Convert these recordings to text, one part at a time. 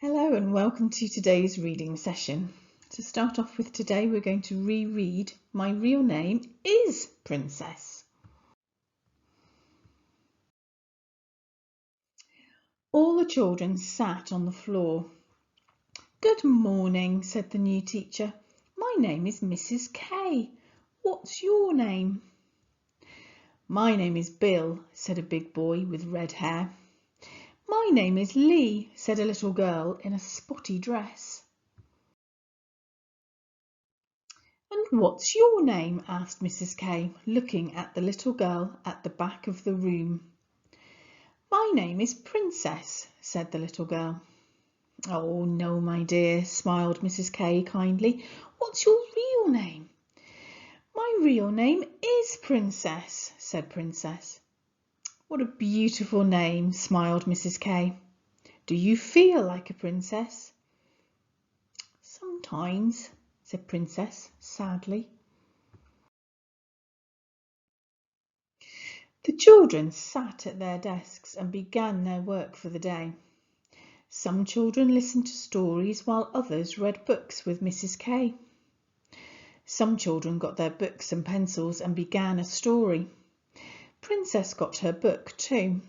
Hello and welcome to today's reading session. To start off with today, we're going to reread My Real Name is Princess. All the children sat on the floor. Good morning, said the new teacher. My name is Mrs. K. What's your name? My name is Bill, said a big boy with red hair. My name is Lee, said a little girl in a spotty dress. And what's your name? Asked Mrs. K, looking at the little girl at the back of the room. My name is Princess, said the little girl. Oh, no, my dear, smiled Mrs. K kindly. What's your real name? My real name is Princess, said Princess. What a beautiful name, smiled Mrs. K. Do you feel like a princess? Sometimes, said Princess sadly. The children sat at their desks and began their work for the day. Some children listened to stories while others read books with Mrs. K. Some children got their books and pencils and began a story. Princess got her book too.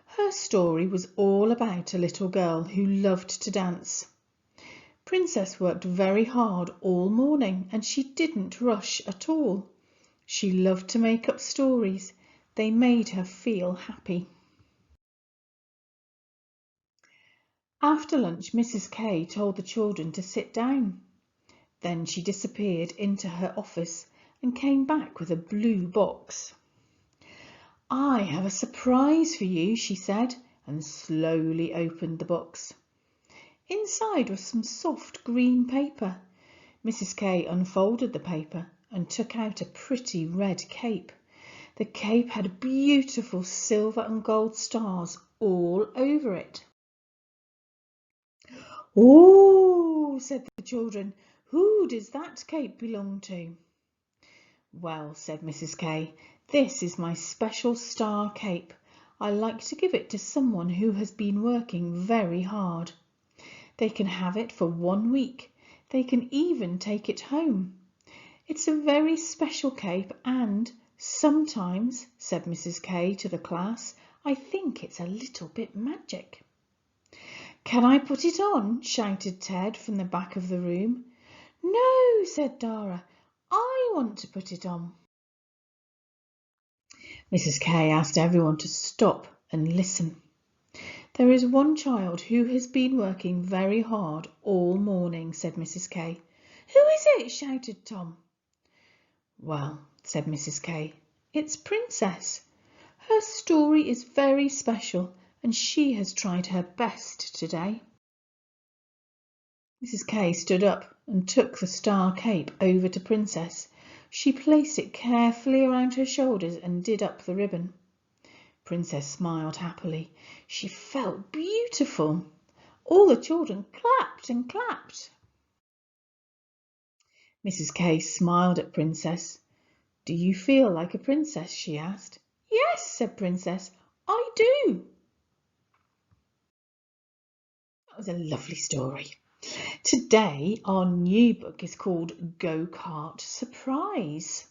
Her story was all about a little girl who loved to dance. Princess worked very hard all morning and she didn't rush at all. She loved to make up stories. They made her feel happy. After lunch, Mrs. K told the children to sit down. Then she disappeared into her office and came back with a blue box. I have a surprise for you, she said, and slowly opened the box. Inside was some soft green paper. Mrs. K unfolded the paper and took out a pretty red cape. The cape had beautiful silver and gold stars all over it. Oh, said the children, who does that cape belong to? Well, said Mrs. K, this is my special star cape. I like to give it to someone who has been working very hard. They can have it for 1 week. They can even take it home. It's a very special cape and sometimes, said Mrs. K to the class, I think it's a little bit magic. Can I put it on? Shouted Ted from the back of the room. No, said Dara. I want to put it on. Mrs. K asked everyone to stop and listen. There is one child who has been working very hard all morning, said Mrs. K. Who is it? Shouted Tom. Well, said Mrs. K, it's Princess. Her story is very special and she has tried her best today. Mrs. K stood up and took the star cape over to Princess. She placed it carefully around her shoulders and did up the ribbon. Princess smiled happily. She felt beautiful. All the children clapped and clapped. Mrs. K smiled at Princess. Do you feel like a princess? She asked. Yes, said Princess, I do. That was a lovely story. Today, our new book is called Kart Surprise.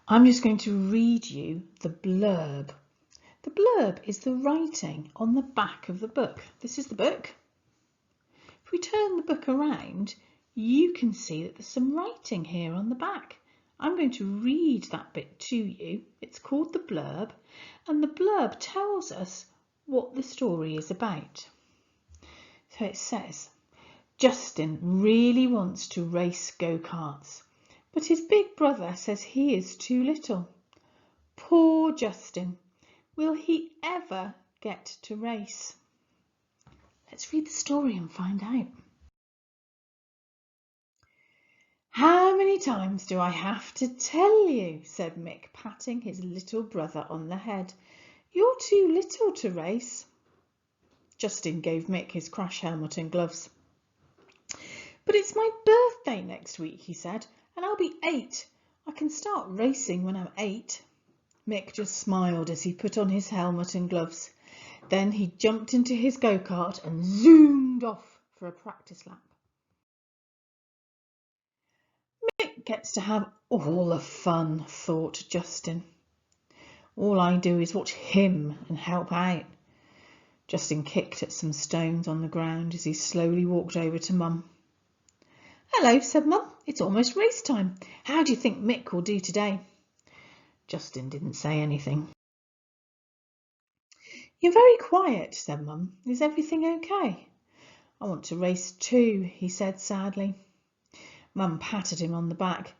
I'm just going to read you the blurb. The blurb is the writing on the back of the book. This is the book. If we turn the book around, you can see that there's some writing here on the back. I'm going to read that bit to you. It's called the blurb, and the blurb tells us what the story is about. So it says, Justin really wants to race go-karts, but his big brother says he is too little. Poor Justin, will he ever get to race? Let's read the story and find out. How many times do I have to tell you, said Mick, patting his little brother on the head. You're too little to race. Justin gave Mick his crash helmet and gloves. But it's my birthday next week, he said, and I'll be 8. I can start racing when I'm 8. Mick just smiled as he put on his helmet and gloves. Then he jumped into his go-kart and zoomed off for a practice lap. Mick gets to have all the fun, thought Justin. All I do is watch him and help out. Justin kicked at some stones on the ground as he slowly walked over to Mum. Hello, said Mum. It's almost race time. How do you think Mick will do today? Justin didn't say anything. You're very quiet, said Mum. Is everything okay? I want to race too, he said sadly. Mum patted him on the back.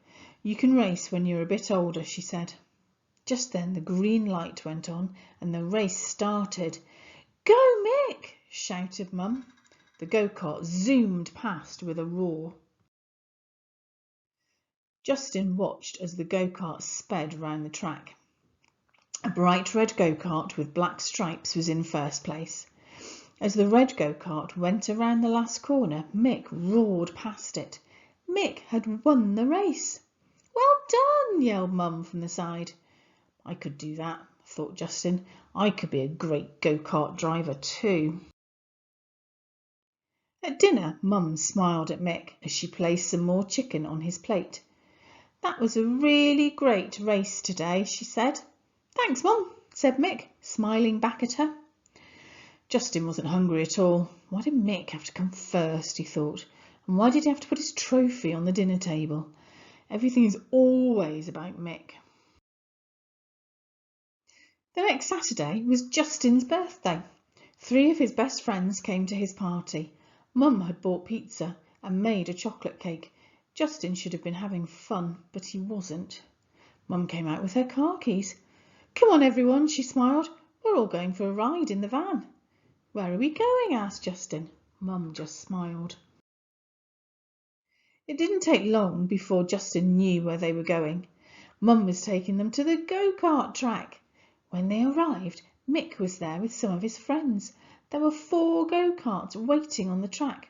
You can race when you're a bit older, she said. Just then the green light went on and the race started. Go, Mick! Shouted Mum. The go-kart zoomed past with a roar. Justin watched as the go-kart sped round the track. A bright red go-kart with black stripes was in first place. As the red go-kart went around the last corner, Mick roared past it. Mick had won the race. Well done, yelled Mum from the side. I could do that, thought Justin. I could be a great go-kart driver too. At dinner, Mum smiled at Mick as she placed some more chicken on his plate. That was a really great race today, she said. Thanks, Mum, said Mick, smiling back at her. Justin wasn't hungry at all. Why did Mick have to come first, he thought, and why did he have to put his trophy on the dinner table? Everything is always about Mick. The next Saturday was Justin's birthday. 3 of his best friends came to his party. Mum had bought pizza and made a chocolate cake. Justin should have been having fun, but he wasn't. Mum came out with her car keys. Come on, everyone, she smiled. We're all going for a ride in the van. Where are we going? Asked Justin. Mum just smiled. It didn't take long before Justin knew where they were going. Mum was taking them to the go-kart track. When they arrived, Mick was there with some of his friends. There were 4 go-karts waiting on the track.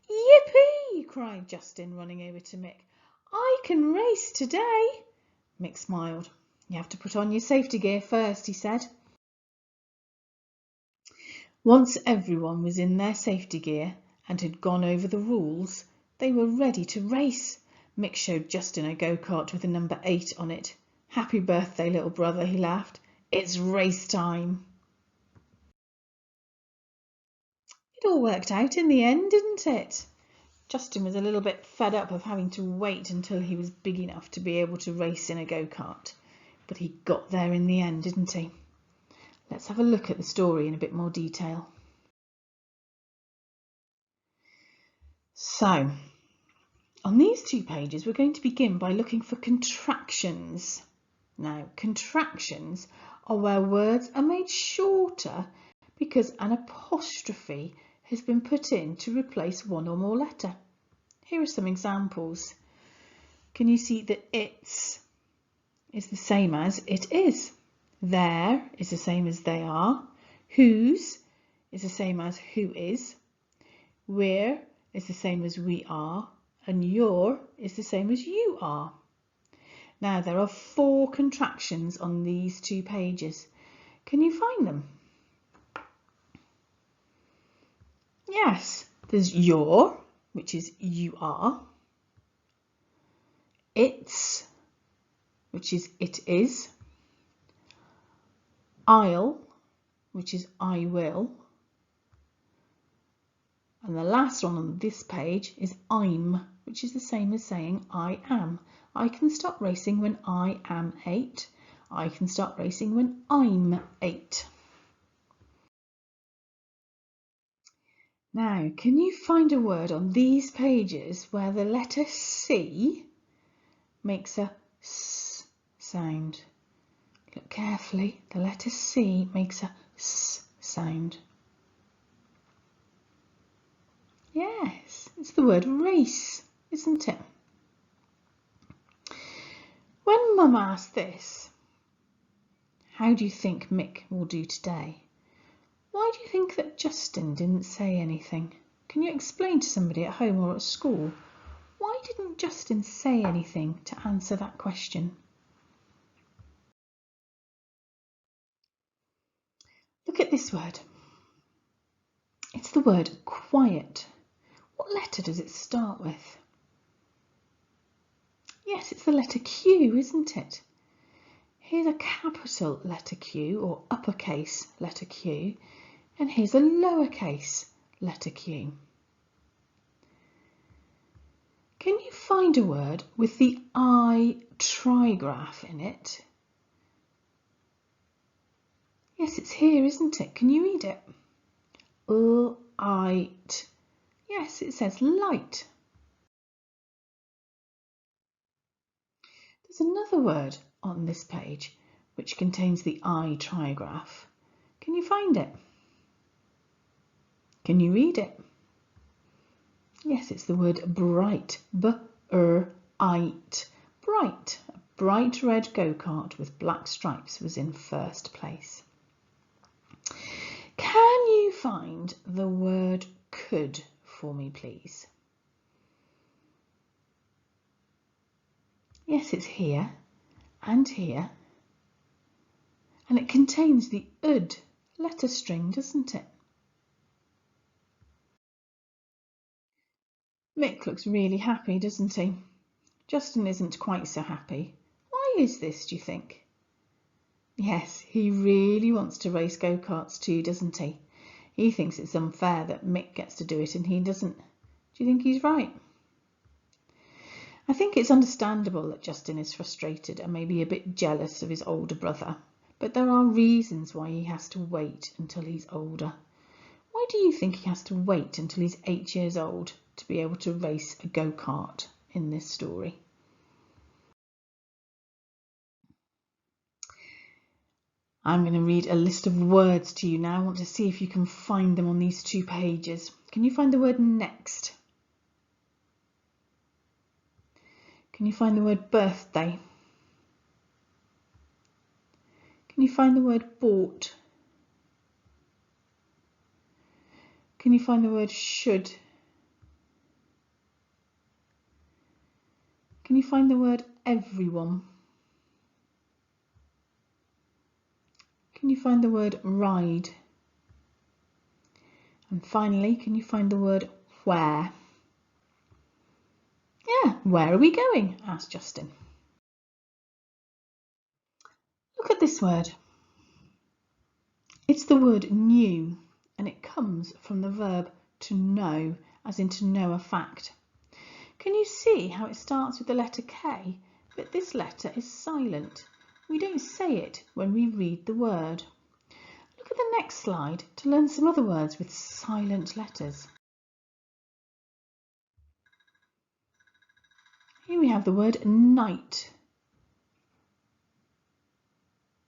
Yippee! Cried Justin, running over to Mick. I can race today. Mick smiled. You have to put on your safety gear first, he said. Once everyone was in their safety gear and had gone over the rules, they were ready to race. Mick showed Justin a go-kart with the number 8 on it. Happy birthday, little brother, he laughed. It's race time. It all worked out in the end, didn't it? Justin was a little bit fed up of having to wait until he was big enough to be able to race in a go-kart. But he got there in the end, didn't he? Let's have a look at the story in a bit more detail. So, on these 2 pages, we're going to begin by looking for contractions. Now, contractions are where words are made shorter because an apostrophe has been put in to replace one or more letter. Here are some examples. Can you see that it's is the same as it is? There is the same as they are. Whose is the same as who is. We're is the same as we are. And your is the same as you are. Now there are 4 contractions on these 2 pages. Can you find them? Yes, there's your, which is you are. It's, which is it is. I'll, which is I will. And the last one on this page is I'm, which is the same as saying I am. I can stop racing when I am 8. I can start racing when I'm 8. Now, can you find a word on these pages where the letter C makes a S sound? Look carefully. The letter C makes a S sound. Yes, it's the word race, isn't it? When Mum asked this, how do you think Mick will do today? Why do you think that Justin didn't say anything? Can you explain to somebody at home or at school? Why didn't Justin say anything to answer that question? Look at this word. It's the word quiet. What letter does it start with? Yes, it's the letter Q, isn't it? Here's a capital letter Q or uppercase letter Q, and here's a lowercase letter Q. Can you find a word with the I trigraph in it? Yes, it's here, isn't it? Can you read it? Light. Yes, it says light. There's another word on this page which contains the I trigraph. Can you find it? Can you read it? Yes, it's the word bright. B-R-I-T. Bright. A bright red go-kart with black stripes was in first place. Can you find the word could for me, please? Yes, it's here and here. And it contains the ud letter string, doesn't it? Mick looks really happy, doesn't he? Justin isn't quite so happy. Why is this, do you think? Yes, he really wants to race go-karts too, doesn't he? He thinks it's unfair that Mick gets to do it and he doesn't. Do you think he's right? I think it's understandable that Justin is frustrated and maybe a bit jealous of his older brother, but there are reasons why he has to wait until he's older. Why do you think he has to wait until he's 8 years old to be able to race a go-kart in this story? I'm going to read a list of words to you now. I want to see if you can find them on these 2 pages. Can you find the word next? Can you find the word birthday? Can you find the word bought? Can you find the word should? Can you find the word everyone? Can you find the word ride? And finally, can you find the word where? Yeah, where are we going? Asked Justin. Look at this word. It's the word new, and it comes from the verb to know, as in to know a fact. Can you see how it starts with the letter K, but this letter is silent? We don't say it when we read the word. Look at the next slide to learn some other words with silent letters. Here we have the word night.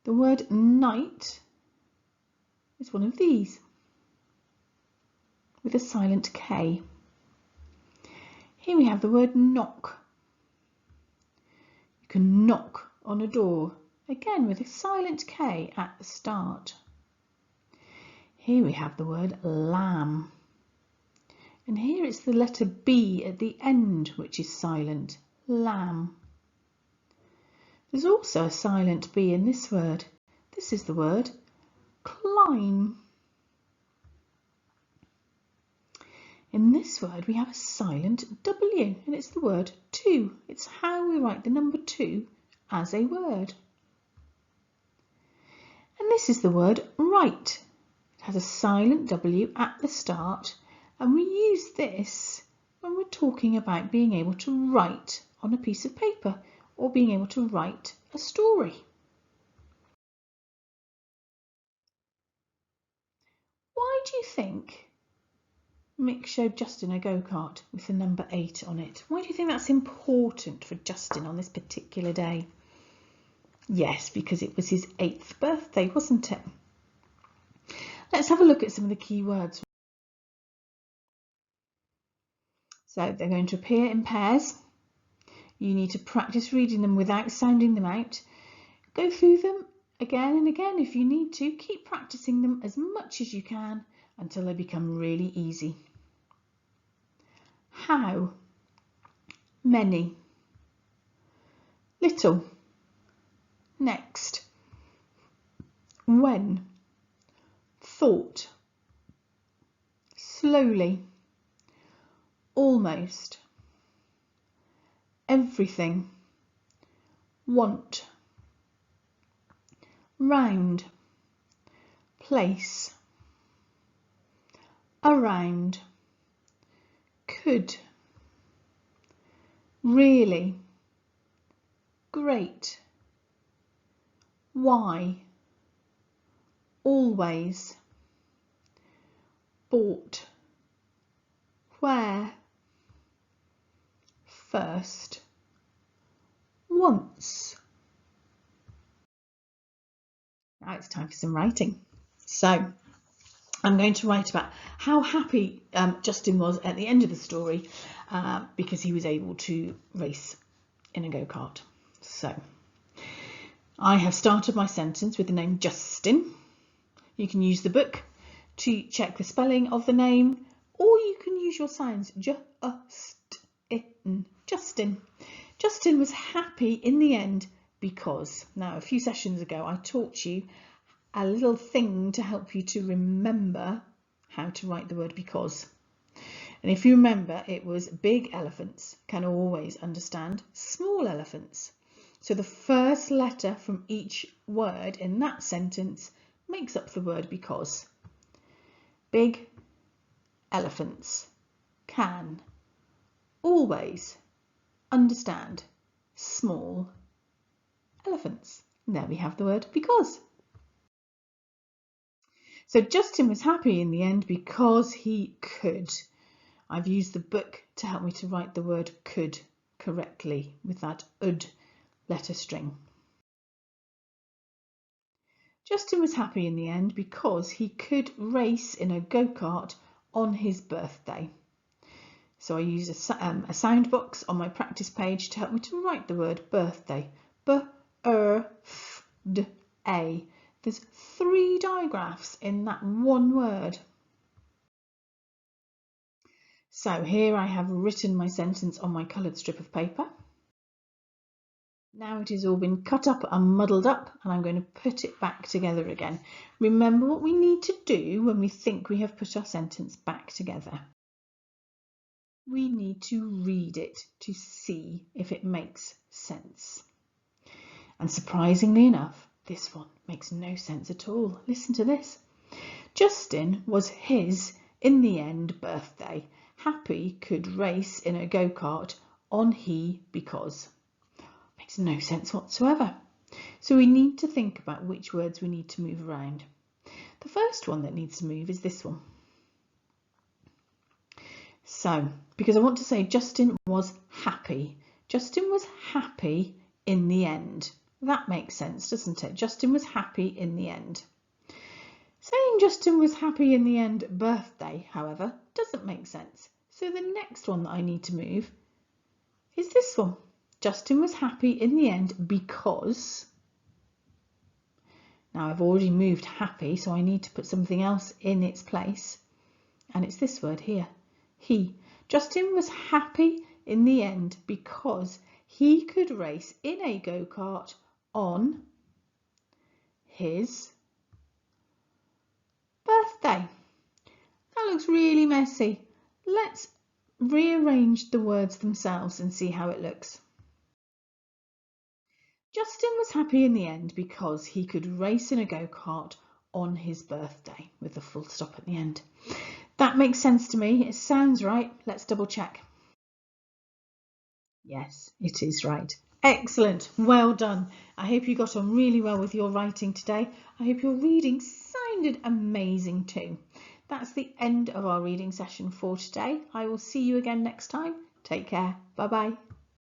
The word night is one of these with a silent K. Here we have the word knock. You can knock on a door, again with a silent K at the start. Here we have the word lamb. And here it's the letter B at the end, which is silent, lamb. There's also a silent B in this word. This is the word climb. In this word we have a silent W, and it's the word two. It's how we write the number 2 as a word. And this is the word write. It has a silent W at the start, and we use this when we're talking about being able to write on a piece of paper or being able to write a story. Why do you think Mick showed Justin a go-kart with the number 8 on it? Why do you think that's important for Justin on this particular day? Yes, because it was his 8th birthday, wasn't it? Let's have a look at some of the key words. So they're going to appear in pairs. You need to practice reading them without sounding them out. Go through them again and again if you need to. Keep practicing them as much as you can until they become really easy. How, many, little, next, when, thought, slowly, almost, everything, want, round, place, around, could, really, great, why, always, bought, where, first, once. Now it's time for some writing. So I'm going to write about how happy Justin was at the end of the story because he was able to race in a go-kart. So I have started my sentence with the name Justin. You can use the book to check the spelling of the name, or you can use your signs. Justin. Justin was happy in the end because. Now, a few sessions ago, I taught you a little thing to help you to remember how to write the word because. And if you remember, it was big elephants can always understand small elephants. So the first letter from each word in that sentence makes up the word because. Big elephants can always understand small elephants. And there we have the word because. So Justin was happy in the end because he could. I've used the book to help me to write the word could correctly with that ud letter string. Justin was happy in the end because he could race in a go-kart on his birthday. So I used a sound box on my practice page to help me to write the word birthday. B-er-f-d-a. There's 3 digraphs in that one word. So here I have written my sentence on my coloured strip of paper. Now it has all been cut up and muddled up, and I'm going to put it back together again. Remember what we need to do when we think we have put our sentence back together. We need to read it to see if it makes sense. And surprisingly enough, this one makes no sense at all. Listen to this. Justin was his, in the end, birthday. Happy could race in a go-kart on he because. Makes no sense whatsoever. So we need to think about which words we need to move around. The first one that needs to move is this one. So, because I want to say Justin was happy. Justin was happy in the end. That makes sense, doesn't it? Justin was happy in the end. Saying Justin was happy in the end birthday, however, doesn't make sense. So the next one that I need to move is this one. Justin was happy in the end because. Now I've already moved happy, so I need to put something else in its place. And it's this word here. He. Justin was happy in the end because he could race in a go-kart on his birthday. That looks really messy. Let's rearrange the words themselves and see how it looks. Justin was happy in the end because he could race in a go-kart on his birthday with a full stop at the end. That makes sense to me. It sounds right. Let's double check. Yes, it is right. Excellent. Well done. I hope you got on really well with your writing today. I hope your reading sounded amazing too. That's the end of our reading session for today. I will see you again next time. Take care. Bye-bye.